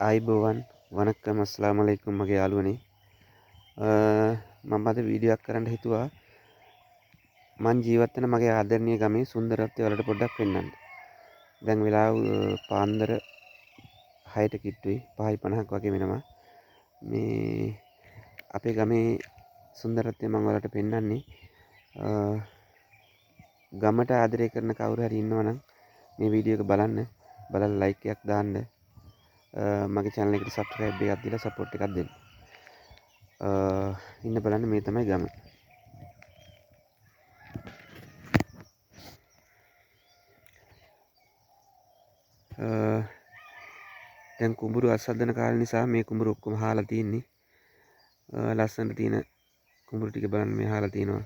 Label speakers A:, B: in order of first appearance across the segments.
A: ආයිබෝවන් වණක්කම් අස්ලාම අලයිකුම් මගේ යාළුවනේ. මම අද වීඩියෝ එකක් කරන්න හිතුවා. මං ජීවත් වෙන මගේ ආදරණීය ගමේ සුන්දරත්වය වලට පොඩ්ඩක් පෙන්වන්න. දැන් වෙලාව පාන්දර 6ට කිට්ටුයි 5:50ක් වගේ වෙනවා. මේ අපේ ගමේ සුන්දරත්වය මම ඔයාලට පෙන්වන්නේ. ගමට ආදරය කරන කවුරු හරි ඉන්නවනම් මේ වීඩියෝ එක බලන්න. බලලා ලයික් එකක් දාන්න. මගේ channel එකට subscribe එකක් දීලා support එකක් දෙන්න. ඉන්න බලන්න මේ තමයි ගම. දැන් කුඹුරු අස්වද්දන කාලේ නිසා මේ කුඹුරු ඔක්කොම හාලා තියෙන්නේ. ලස්සනට තියෙන කුඹුරු ටික බලන්න මේ හාලා තියෙනවා.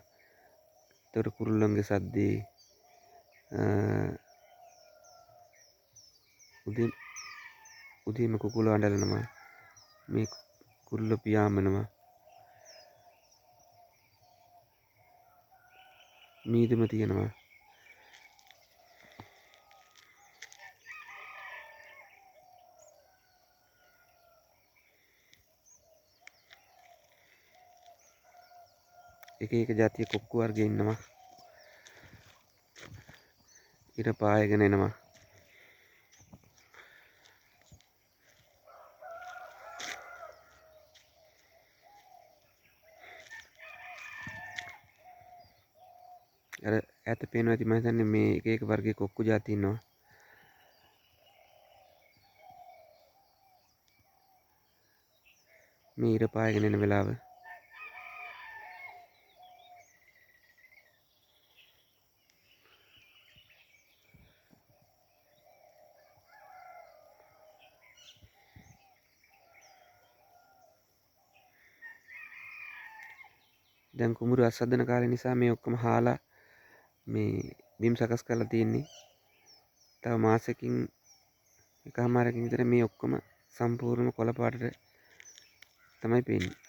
A: ඒතර කුරුල්ලන්ගේ සද්දේ උදේම කුකුල අඬනවා. මේ කුරුල්ල පියාඹනවා. මීදුම තියෙනවා. එක එක જાතිය කොක්කු වර්ග ඉන්නවා. ඉර පායගෙන එනවා. අර ඈත පේනවා ඇති මම හිතන්නේ මේ එක එක වර්ගයේ කොක්කු જાති ඉන්නවා. මේ ඉර පායගෙන එන වෙලාව. දැන් කුඹුරු අස්වද්දන කාලේ නිසා මේ ඔක්කොම හාලා මේ බිම් සකස් කරලා තියෙන්නේ. තව මාසෙකින් එකමාරකින් විතර මේ ඔක්කොම සම්පූර්ණම කොළ පාටට තමයි පේන්නේ.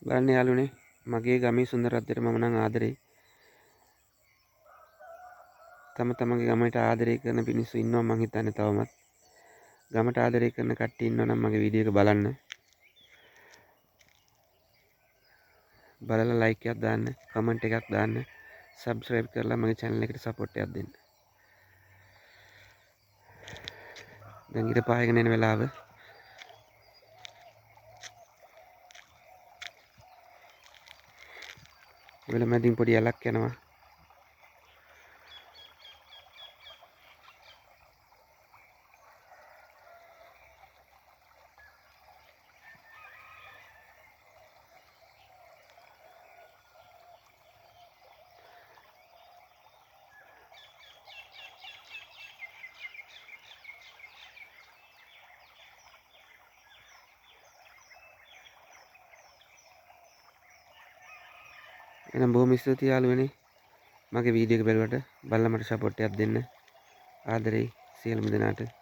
A: බලන්න යාළුවනේ මගේ ගමේ සුන්දරත්වයට මම නම් ආදරෙයි. තම තමන්ගේ ගමට ආදරය කරන මිනිස්සු ඉන්නවා මං හිතන්නේ තවමත්. ගමට ආදරය කරන කට්ටිය ඉන්නවා නම් මගේ වීඩියෝ එක බලන්න. බලලා ලයික් එකක් දාන්න, කමෙන්ට් එකක් දාන්න, සබ්ස්ක්‍රයිබ් කරලා මගේ channel එකට support එකක් දෙන්න. දැන් ඉර පායගෙන එන වෙලාව. වෙල මැදින් පොඩි ඇලක් යනවා. එහෙනම් බොහොම ස්තුතියි යාළුවනේ මගේ වීඩියෝ එක බලුවට. බලලා මට සපෝට් එකක් දෙන්න. ආදරෙයි සියලුම දෙනාට.